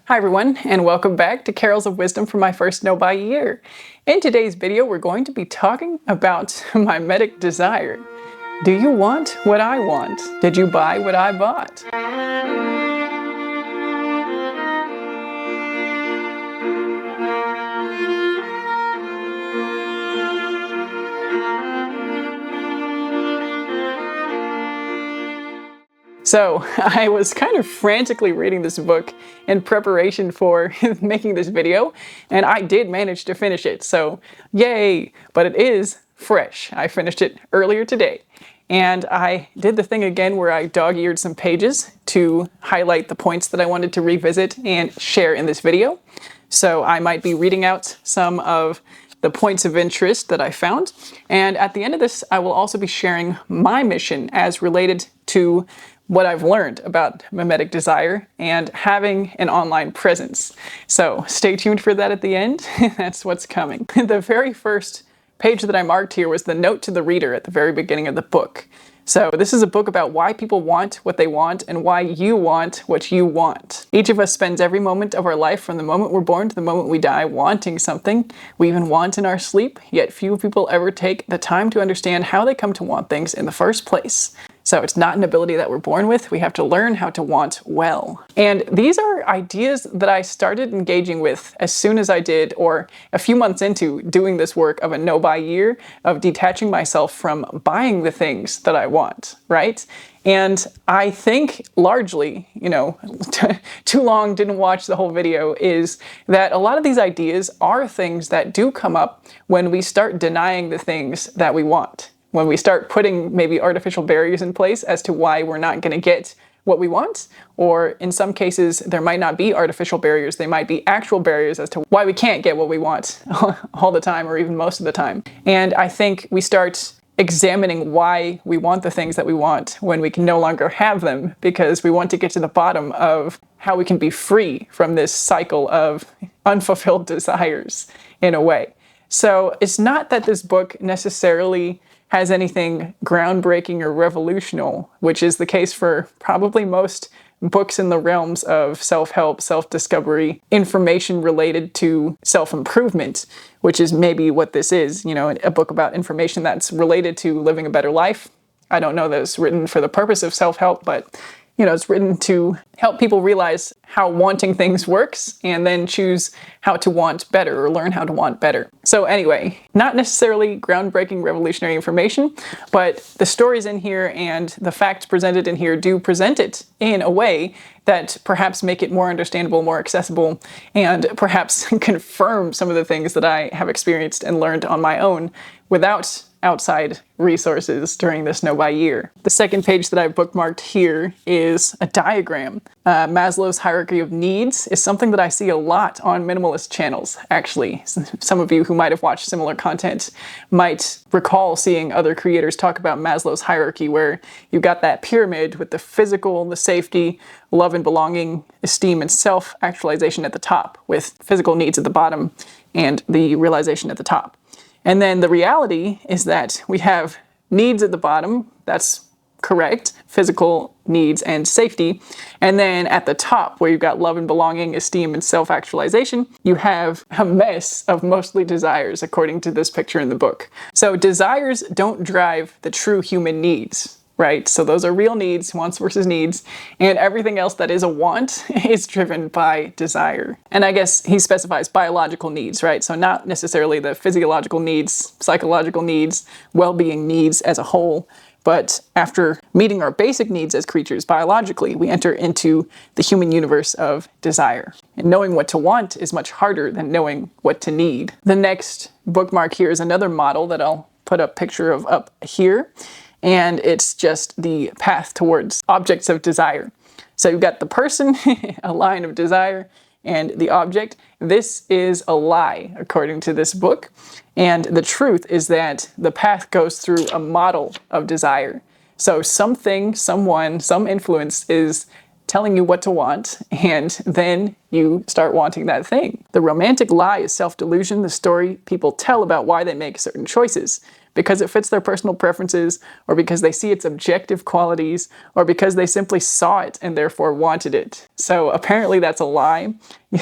Hi everyone, and welcome back to Carols of Wisdom for my first No Buy year. In today's video, we're going to be talking about mimetic desire. Do you want what I want? Did you buy what I bought? So, I was kind of frantically reading this book in preparation for making this video, and I did manage to finish it, so yay! But it is fresh. I finished it earlier today, and I did the thing again where I dog-eared some pages to highlight the points that I wanted to revisit and share in this video. So I might be reading out some of the points of interest that I found, and at the end of this I will also be sharing my mission as related to what I've learned about mimetic desire and having an online presence. So stay tuned for that at the end. That's what's coming. The very first page that I marked here was the note to the reader at the very beginning of the book. So this is a book about why people want what they want and why you want what you want. Each of us spends every moment of our life from the moment we're born to the moment we die wanting something. We even want in our sleep, yet few people ever take the time to understand how they come to want things in the first place. So it's not an ability that we're born with, we have to learn how to want well. And these are ideas that I started engaging with as soon as I did, or a few months into doing this work of a no-buy year, of detaching myself from buying the things that I want, right? And I think largely, too long, didn't watch the whole video, is that a lot of these ideas are things that do come up when we start denying the things that we want. When we start putting maybe artificial barriers in place as to why we're not going to get what we want, or in some cases there might not be artificial barriers, they might be actual barriers as to why we can't get what we want all the time or even most of the time. And I think we start examining why we want the things that we want when we can no longer have them, because we want to get to the bottom of how we can be free from this cycle of unfulfilled desires in a way. So it's not that this book necessarily has anything groundbreaking or revolutionary, which is the case for probably most books in the realms of self-help, self-discovery, information related to self-improvement, which is maybe what this is, a book about information that's related to living a better life. I don't know that it's written for the purpose of self-help, but it's written to help people realize how wanting things works and then choose how to want better or learn how to want better. So anyway, not necessarily groundbreaking, revolutionary information, but the stories in here and the facts presented in here do present it in a way that perhaps make it more understandable, more accessible, and perhaps confirm some of the things that I have experienced and learned on my own without outside resources during this no-buy year. The second page that I've bookmarked here is a diagram. Maslow's hierarchy of needs is something that I see a lot on minimalist channels, actually. Some of you who might have watched similar content might recall seeing other creators talk about Maslow's hierarchy, where you've got that pyramid with the physical, the safety, love and belonging, esteem and self-actualization at the top, with physical needs at the bottom and the realization at the top. And then the reality is that we have needs at the bottom, that's correct, physical needs and safety. And then at the top, where you've got love and belonging, esteem and self-actualization, you have a mess of mostly desires, according to this picture in the book. So desires don't drive the true human needs, right? So those are real needs, wants versus needs, and everything else that is a want is driven by desire. And I guess he specifies biological needs, right? So not necessarily the physiological needs, psychological needs, well-being needs as a whole, but after meeting our basic needs as creatures biologically, we enter into the human universe of desire. And knowing what to want is much harder than knowing what to need. The next bookmark here is another model that I'll put a picture of up here. And it's just the path towards objects of desire. So you've got the person, a line of desire, and the object. This is a lie, according to this book. And the truth is that the path goes through a model of desire. So something, someone, some influence is telling you what to want, and then you start wanting that thing. The romantic lie is self-delusion, the story people tell about why they make certain choices. Because it fits their personal preferences, or because they see its objective qualities, or because they simply saw it and therefore wanted it. So apparently that's a lie.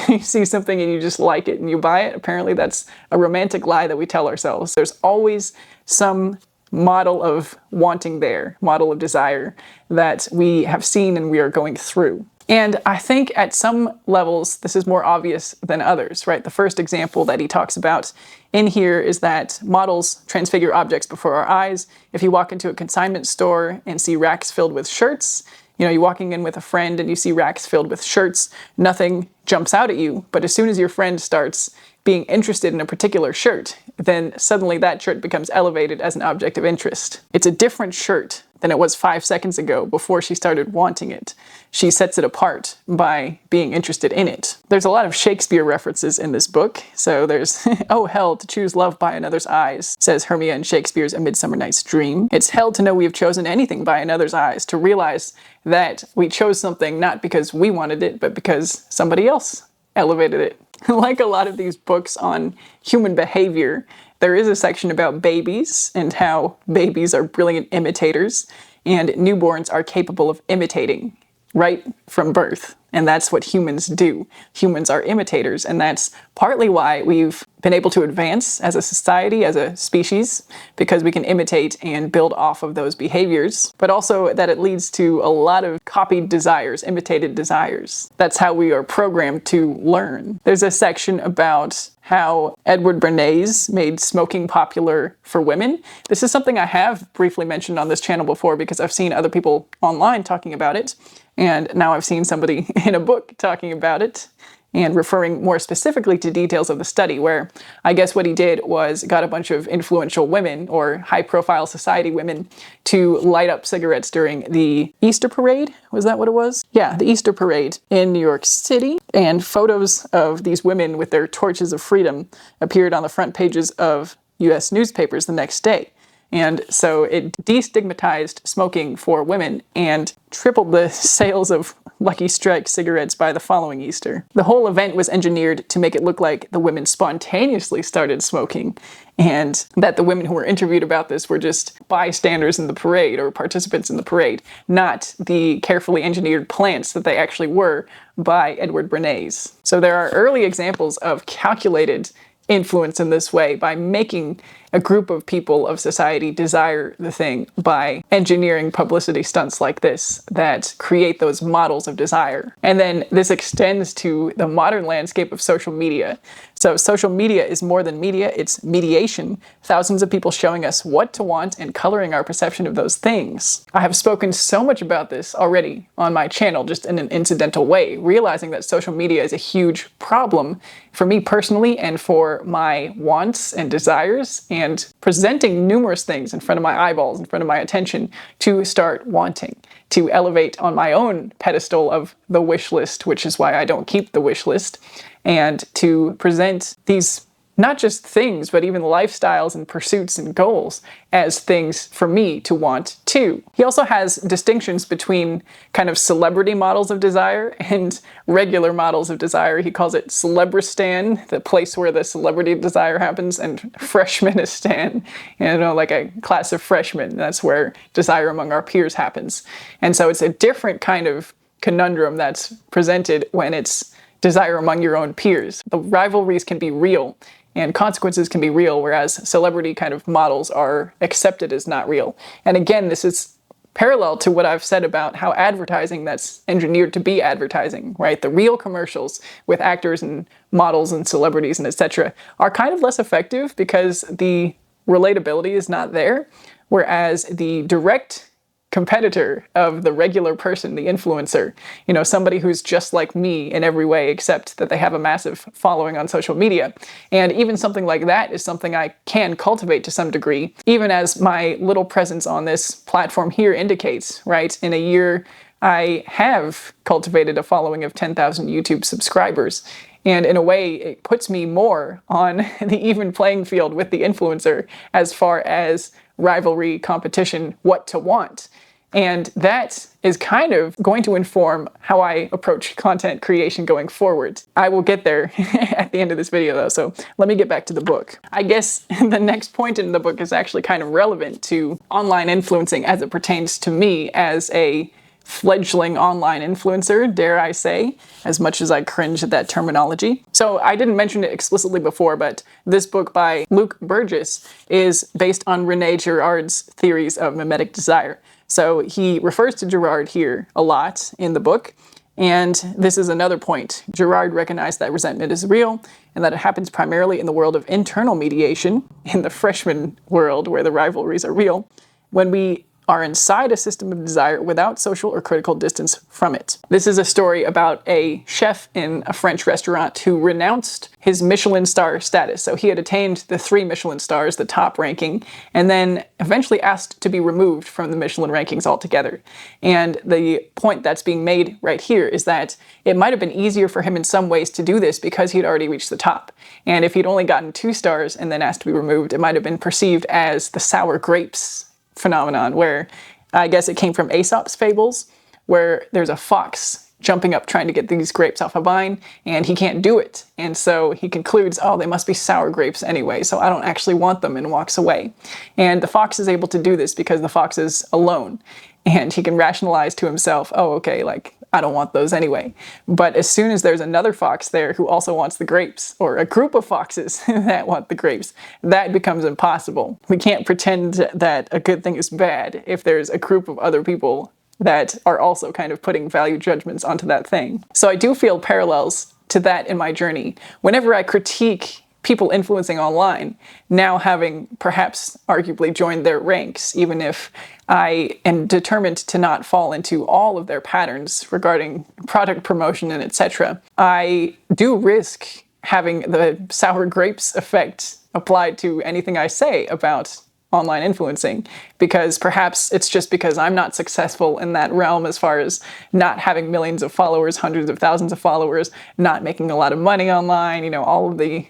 You see something and you just like it and you buy it. Apparently that's a romantic lie that we tell ourselves. There's always some model of wanting there, model of desire that we have seen and we are going through. And I think at some levels, this is more obvious than others, right? The first example that he talks about in here is that models transfigure objects before our eyes. If you walk into a consignment store and see racks filled with shirts, you're walking in with a friend and you see racks filled with shirts, nothing jumps out at you. But as soon as your friend starts being interested in a particular shirt, then suddenly that shirt becomes elevated as an object of interest. It's a different shirt than it was 5 seconds ago before she started wanting it. She sets it apart by being interested in it. There's a lot of Shakespeare references in this book. So there's, "Oh hell, to choose love by another's eyes," says Hermia in Shakespeare's A Midsummer Night's Dream. It's hell to know we have chosen anything by another's eyes, to realize that we chose something not because we wanted it, but because somebody else elevated it. Like a lot of these books on human behavior, there is a section about babies and how babies are brilliant imitators and newborns are capable of imitating right from birth. And that's what humans do. Humans are imitators, and that's partly why we've been able to advance as a society, as a species, because we can imitate and build off of those behaviors, but also that it leads to a lot of copied desires, imitated desires. That's how we are programmed to learn. There's a section about how Edward Bernays made smoking popular for women. This is something I have briefly mentioned on this channel before because I've seen other people online talking about it. And now I've seen somebody in a book talking about it and referring more specifically to details of the study, where I guess what he did was got a bunch of influential women or high-profile society women to light up cigarettes during the Easter parade. Was that what it was? Yeah, the Easter parade in New York City. And photos of these women with their torches of freedom appeared on the front pages of US newspapers the next day. And so it destigmatized smoking for women and tripled the sales of Lucky Strike cigarettes by the following Easter. The whole event was engineered to make it look like the women spontaneously started smoking, and that the women who were interviewed about this were just bystanders in the parade or participants in the parade, not the carefully engineered plants that they actually were by Edward Bernays. So there are early examples of calculated influence in this way by making a group of people of society desire the thing by engineering publicity stunts like this that create those models of desire. And then this extends to the modern landscape of social media. So social media is more than media, it's mediation. Thousands of people showing us what to want and coloring our perception of those things. I have spoken so much about this already on my channel, just in an incidental way, realizing that social media is a huge problem for me personally and for my wants and desires, and presenting numerous things in front of my eyeballs, in front of my attention, to start wanting, to elevate on my own pedestal of the wish list, which is why I don't keep the wish list, and to present these not just things, but even lifestyles and pursuits and goals as things for me to want too. He also has distinctions between kind of celebrity models of desire and regular models of desire. He calls it Celebristan, the place where the celebrity desire happens, and Freshmanistan, like a class of freshmen. That's where desire among our peers happens. And so it's a different kind of conundrum that's presented when it's desire among your own peers. The rivalries can be real and consequences can be real, whereas celebrity kind of models are accepted as not real. And again, this is parallel to what I've said about how advertising that's engineered to be advertising, right? The real commercials with actors and models and celebrities and etc. are kind of less effective because the relatability is not there, whereas the direct competitor of the regular person, the influencer, somebody who's just like me in every way except that they have a massive following on social media. And even something like that is something I can cultivate to some degree, even as my little presence on this platform here indicates, right? In a year, I have cultivated a following of 10,000 YouTube subscribers. And in a way, it puts me more on the even playing field with the influencer as far as rivalry, competition, what to want. And that is kind of going to inform how I approach content creation going forward. I will get there at the end of this video though, so let me get back to the book. I guess the next point in the book is actually kind of relevant to online influencing as it pertains to me as a fledgling online influencer, dare I say, as much as I cringe at that terminology. So I didn't mention it explicitly before, but this book by Luke Burgis is based on Rene Girard's theories of mimetic desire. So he refers to Girard here a lot in the book, and this is another point. Girard recognized that resentment is real and that it happens primarily in the world of internal mediation, in the freshman world where the rivalries are real, when we are inside a system of desire without social or critical distance from it. This is a story about a chef in a French restaurant who renounced his Michelin-star status. So he had attained the 3 Michelin stars, the top ranking, and then eventually asked to be removed from the Michelin rankings altogether. And the point that's being made right here is that it might have been easier for him in some ways to do this because he'd already reached the top. And if he'd only gotten 2 stars and then asked to be removed, it might have been perceived as the sour grapes phenomenon, where I guess it came from Aesop's fables, where there's a fox jumping up trying to get these grapes off a vine, and he can't do it. And so he concludes, oh, they must be sour grapes anyway, so I don't actually want them, and walks away. And the fox is able to do this because the fox is alone, and he can rationalize to himself, oh, okay, like, I don't want those anyway. But as soon as there's another fox there who also wants the grapes, or a group of foxes that want the grapes, that becomes impossible. We can't pretend that a good thing is bad if there's a group of other people that are also kind of putting value judgments onto that thing. So I do feel parallels to that in my journey. Whenever I critique people influencing online, now having perhaps arguably joined their ranks, even if I am determined to not fall into all of their patterns regarding product promotion and etc., I do risk having the sour grapes effect applied to anything I say about online influencing, because perhaps it's just because I'm not successful in that realm as far as not having millions of followers, hundreds of thousands of followers, not making a lot of money online, you know, all of the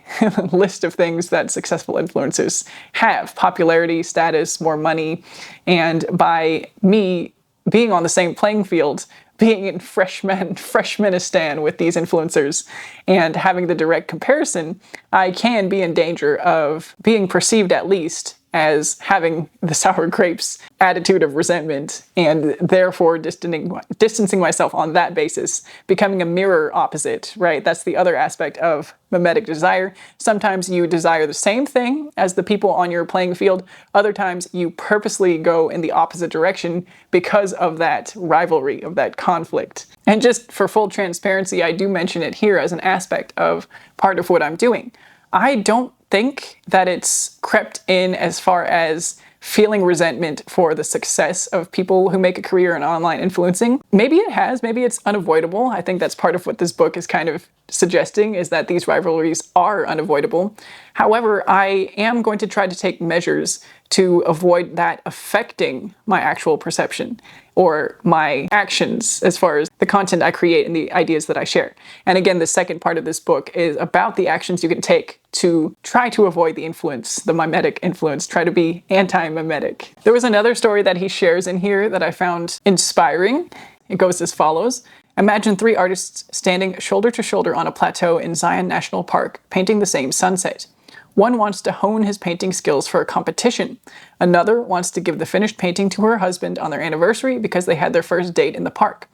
list of things that successful influencers have: popularity, status, more money. And by me being on the same playing field, being in Freshmanistan with these influencers and having the direct comparison, I can be in danger of being perceived, at least, as having the sour grapes attitude of resentment, and therefore distancing myself on that basis, becoming a mirror opposite, right? That's the other aspect of mimetic desire. Sometimes you desire the same thing as the people on your playing field. Other times you purposely go in the opposite direction because of that rivalry, of that conflict. And just for full transparency, I do mention it here as an aspect of part of what I'm doing. I don't think that it's crept in as far as feeling resentment for the success of people who make a career in online influencing. Maybe it has, maybe it's unavoidable. I think that's part of what this book is kind of suggesting, is that these rivalries are unavoidable. However, I am going to try to take measures to avoid that affecting my actual perception or my actions as far as the content I create and the ideas that I share. And again, the second part of this book is about the actions you can take to try to avoid the influence, the mimetic influence, try to be anti-mimetic. There was another story that he shares in here that I found inspiring. It goes as follows. Imagine 3 artists standing shoulder to shoulder on a plateau in Zion National Park, painting the same sunset. One wants to hone his painting skills for a competition. Another wants to give the finished painting to her husband on their anniversary because they had their first date in the park.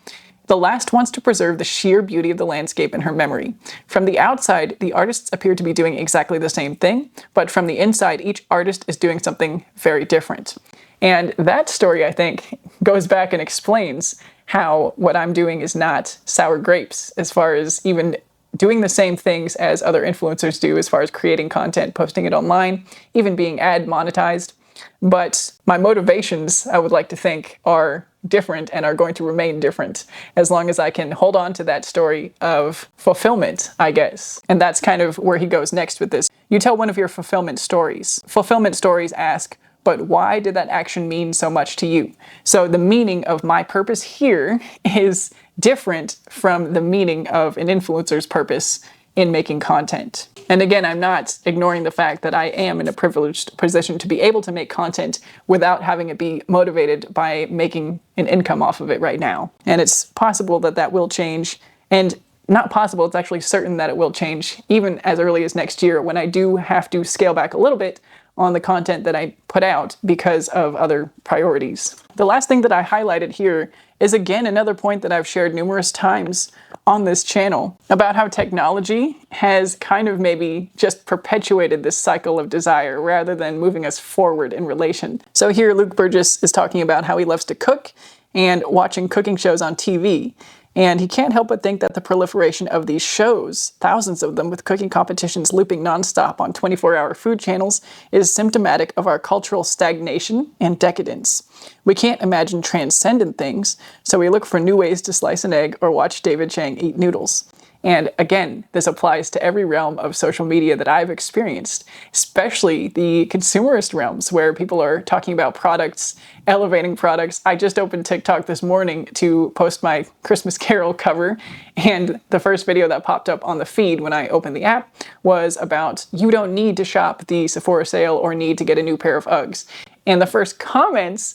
The last wants to preserve the sheer beauty of the landscape in her memory. From the outside, the artists appear to be doing exactly the same thing, but from the inside, each artist is doing something very different. And that story, I think, goes back and explains how what I'm doing is not sour grapes, as far as even doing the same things as other influencers do, as far as creating content, posting it online, even being ad monetized. But my motivations, I would like to think, are different and are going to remain different as long as I can hold on to that story of fulfillment, I guess. And that's kind of where he goes next with this. You tell one of your fulfillment stories. Fulfillment stories ask, but why did that action mean so much to you? So the meaning of my purpose here is different from the meaning of an influencer's purpose in making content. And again, I'm not ignoring the fact that I am in a privileged position to be able to make content without having it be motivated by making an income off of it right now. And it's possible that that will change, and not possible, it's actually certain that it will change even as early as next year, when I do have to scale back a little bit on the content that I put out because of other priorities. The last thing that I highlighted here is again another point that I've shared numerous times on this channel about how technology has kind of maybe just perpetuated this cycle of desire rather than moving us forward in relation. So here Luke Burgis is talking about how he loves to cook and watching cooking shows on TV. And he can't help but think that the proliferation of these shows, thousands of them with cooking competitions looping nonstop on 24-hour food channels, is symptomatic of our cultural stagnation and decadence. We can't imagine transcendent things, so we look for new ways to slice an egg or watch David Chang eat noodles. And again, this applies to every realm of social media that I've experienced, especially the consumerist realms where people are talking about products, elevating products. I just opened TikTok this morning to post my Christmas Carol cover, and the first video that popped up on the feed when I opened the app was about you don't need to shop the Sephora sale or need to get a new pair of Uggs. And the first comments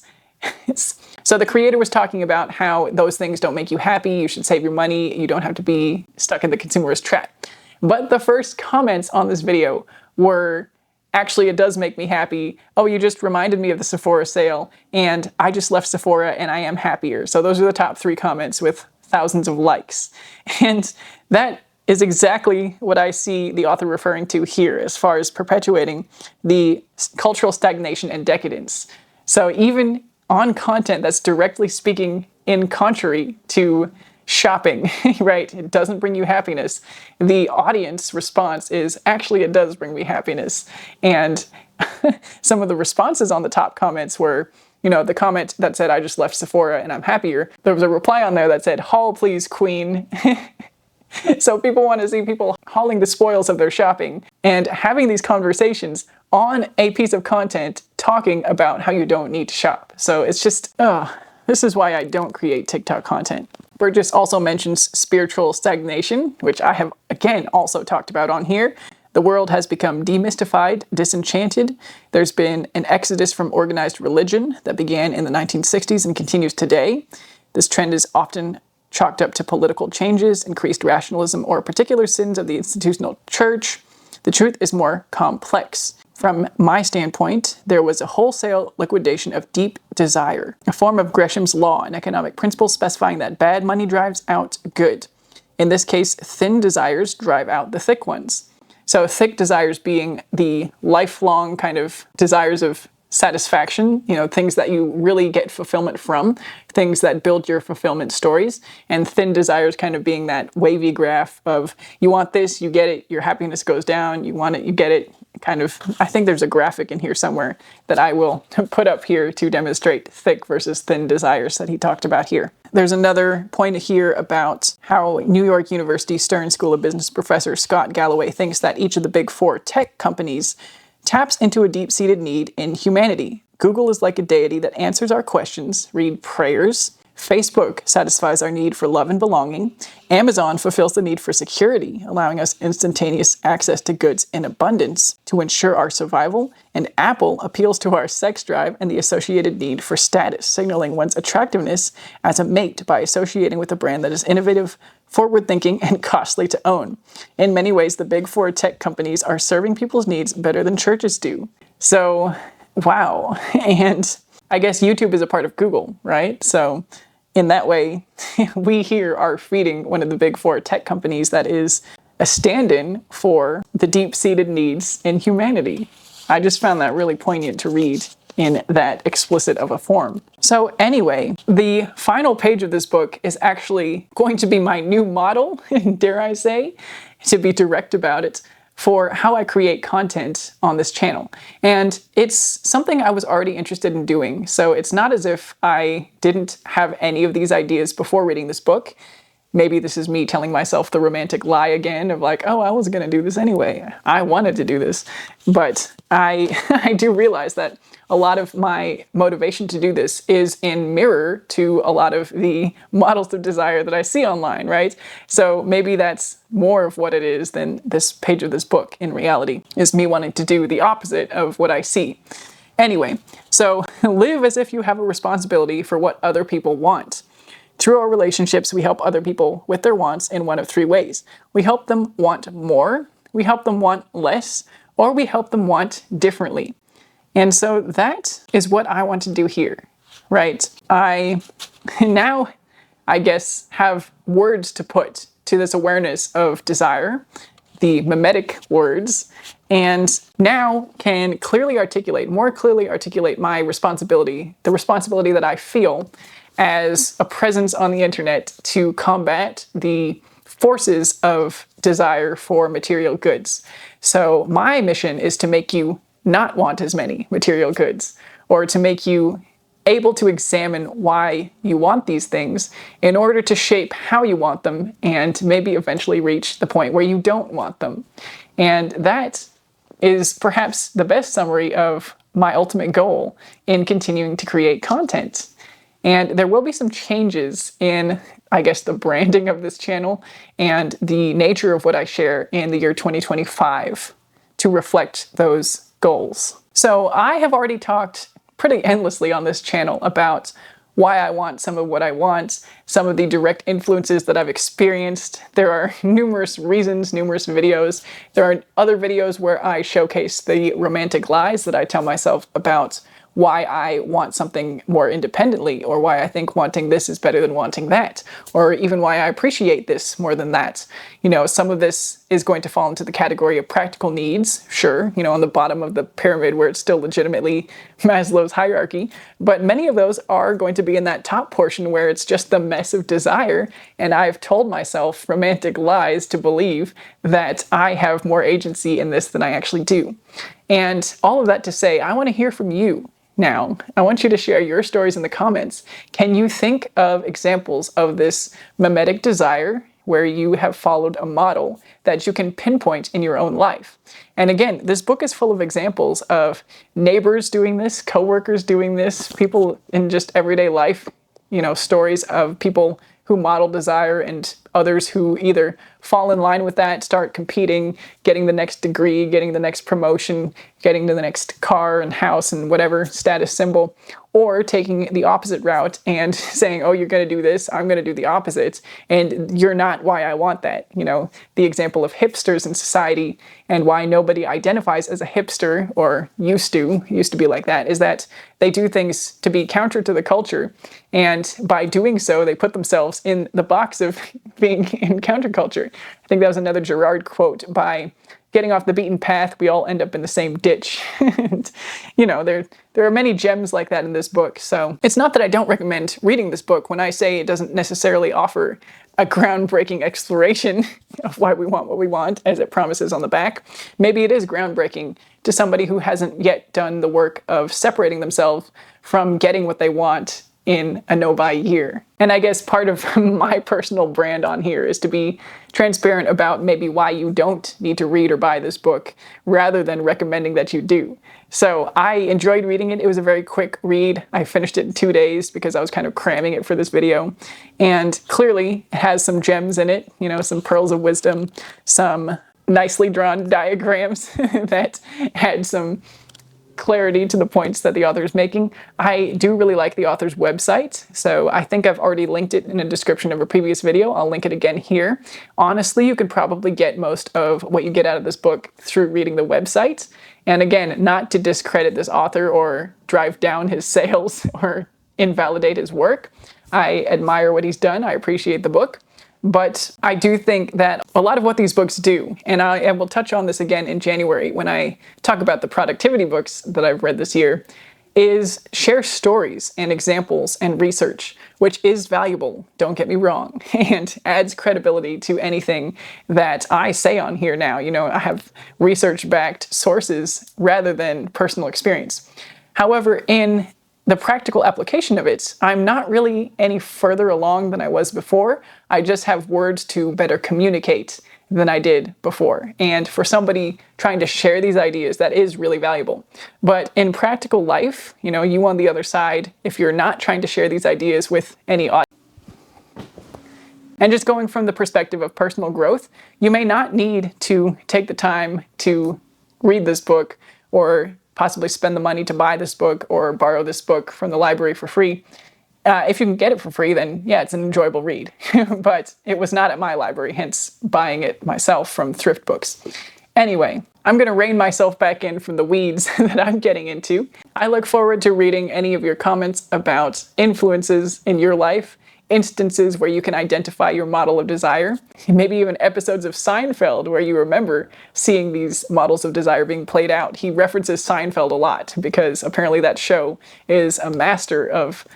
so the creator was talking about how those things don't make you happy, you should save your money, you don't have to be stuck in the consumerist trap. But the first comments on this video were, actually, it does make me happy. Oh, you just reminded me of the Sephora sale, and I just left Sephora and I am happier. So those are the top 3 comments with thousands of likes. And that is exactly what I see the author referring to here as far as perpetuating the cultural stagnation and decadence. So even on content that's directly speaking in contrary to shopping, right? It doesn't bring you happiness. The audience response is, actually, it does bring me happiness. And some of the responses on the top comments were, you know, the comment that said, I just left Sephora and I'm happier. There was a reply on there that said, haul please, queen. So people want to see people hauling the spoils of their shopping and having these conversations on a piece of content talking about how you don't need to shop. So it's just, this is why I don't create TikTok content. Burgis also mentions spiritual stagnation, which I have again also talked about on here. The world has become demystified, disenchanted. There's been an exodus from organized religion that began in the 1960s and continues today. This trend is often chalked up to political changes, increased rationalism, or particular sins of the institutional church. The truth is more complex. From my standpoint, there was a wholesale liquidation of deep desire, a form of Gresham's law, an economic principle specifying that bad money drives out good. In this case, thin desires drive out the thick ones. So thick desires being the lifelong kind of desires of satisfaction, you know, things that you really get fulfillment from, things that build your fulfillment stories, and thin desires kind of being that wavy graph of you want this, you get it, your happiness goes down, you want it, you get it, kind of. I think there's a graphic in here somewhere that I will put up here to demonstrate thick versus thin desires that he talked about here. There's another point here about how New York University Stern School of Business professor Scott Galloway thinks that each of the big 4 tech companies taps into a deep-seated need in humanity. Google is like a deity that answers our questions, read prayers. Facebook satisfies our need for love and belonging. Amazon fulfills the need for security, allowing us instantaneous access to goods in abundance to ensure our survival. And Apple appeals to our sex drive and the associated need for status, signaling one's attractiveness as a mate by associating with a brand that is innovative, forward-thinking, and costly to own. In many ways, the big 4 tech companies are serving people's needs better than churches do. So, wow. And I guess YouTube is a part of Google, right? So in that way, we here are feeding one of the big 4 tech companies that is a stand-in for the deep-seated needs in humanity. I just found that really poignant to read in that explicit of a form. So anyway, the final page of this book is actually going to be my new model, dare I say, to be direct about it, for how I create content on this channel. And it's something I was already interested in doing. So it's not as if I didn't have any of these ideas before reading this book. maybe this is me telling myself the romantic lie again of like, oh, I was going to do this anyway. I wanted to do this. But I do realize that a lot of my motivation to do this is in mirror to a lot of the models of desire that I see online, right? So maybe that's more of what it is than this page of this book in reality, is me wanting to do the opposite of what I see. Anyway, so live as if you have a responsibility for what other people want. Through our relationships, we help other people with their wants in one of three ways. We help them want more, we help them want less, or we help them want differently. And so that is what I want to do here, right? I now, I guess, have words to put to this awareness of desire, the mimetic words, and now can more clearly articulate my responsibility, the responsibility that I feel as a presence on the internet to combat the forces of desire for material goods. So my mission is to make you not want as many material goods, or to make you able to examine why you want these things in order to shape how you want them and maybe eventually reach the point where you don't want them. And that is perhaps the best summary of my ultimate goal in continuing to create content. And there will be some changes in, I guess, the branding of this channel and the nature of what I share in the year 2025 to reflect those goals. So I have already talked pretty endlessly on this channel about why I want some of what I want, some of the direct influences that I've experienced. There are numerous reasons, numerous videos. There are other videos where I showcase the romantic lies that I tell myself about why I want something more independently, or why I think wanting this is better than wanting that, or even why I appreciate this more than that. You know, some of this is going to fall into the category of practical needs, sure, you know, on the bottom of the pyramid where it's still legitimately Maslow's hierarchy, but many of those are going to be in that top portion where it's just the mess of desire, and I've told myself romantic lies to believe that I have more agency in this than I actually do. And all of that to say, I want to hear from you. Now, I want you to share your stories in the comments. Can you think of examples of this mimetic desire where you have followed a model that you can pinpoint in your own life? And again, this book is full of examples of neighbors doing this, coworkers doing this, people in just everyday life, you know, stories of people who model desire and others who either fall in line with that, start competing, getting the next degree, getting the next promotion, getting to the next car and house and whatever status symbol, or taking the opposite route and saying, oh, you're going to do this, I'm going to do the opposite, and you're not why I want that. You know, the example of hipsters in society and why nobody identifies as a hipster, or used to be like that, is that they do things to be counter to the culture, and by doing so, they put themselves in the box of being in counterculture. I think that was another Girard quote by getting off the beaten path, we all end up in the same ditch. And, you know, there are many gems like that in this book. So it's not that I don't recommend reading this book when I say it doesn't necessarily offer a groundbreaking exploration of why we want what we want, as it promises on the back. Maybe it is groundbreaking to somebody who hasn't yet done the work of separating themselves from getting what they want in a no-buy year. And I guess part of my personal brand on here is to be transparent about maybe why you don't need to read or buy this book, rather than recommending that you do. So I enjoyed reading it. It was a very quick read. I finished it in 2 days because I was kind of cramming it for this video. And clearly it has some gems in it, you know, some pearls of wisdom, some nicely drawn diagrams that had some clarity to the points that the author is making. I do really like the author's website, so I think I've already linked it in a description of a previous video. I'll link it again here. Honestly, you could probably get most of what you get out of this book through reading the website. And again, not to discredit this author or drive down his sales or invalidate his work. I admire what he's done. I appreciate the book. But I do think that a lot of what these books do, and I will touch on this again in January when I talk about the productivity books that I've read this year, is share stories and examples and research, which is valuable, don't get me wrong, and adds credibility to anything that I say on here now. You know, I have research-backed sources rather than personal experience. However, in the practical application of it, I'm not really any further along than I was before. I just have words to better communicate than I did before. And for somebody trying to share these ideas, that is really valuable. But in practical life, you know, you on the other side, if you're not trying to share these ideas with any audience, and just going from the perspective of personal growth, you may not need to take the time to read this book or possibly spend the money to buy this book or borrow this book from the library for free. If you can get it for free, then yeah, it's an enjoyable read. But it was not at my library, hence buying it myself from thrift books. Anyway, I'm gonna rein myself back in from the weeds that I'm getting into. I look forward to reading any of your comments about influences in your life, instances where you can identify your model of desire, maybe even episodes of Seinfeld where you remember seeing these models of desire being played out. He references Seinfeld a lot because apparently that show is a master of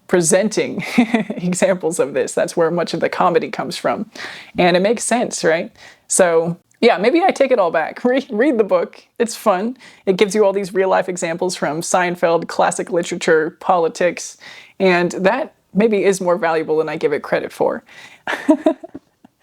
presenting examples of this. That's where much of the comedy comes from. And it makes sense, right? So yeah, maybe I take it all back. Read the book. It's fun. It gives you all these real life examples from Seinfeld, classic literature, politics, and that maybe is more valuable than I give it credit for.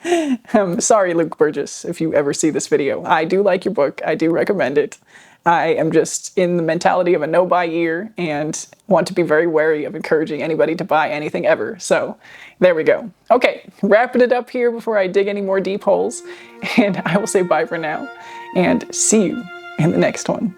Sorry, Luke Burgis, if you ever see this video. I do like your book. I do recommend it. I am just in the mentality of a no-buy year and want to be very wary of encouraging anybody to buy anything ever. So there we go. Okay, wrapping it up here before I dig any more deep holes. And I will say bye for now and see you in the next one.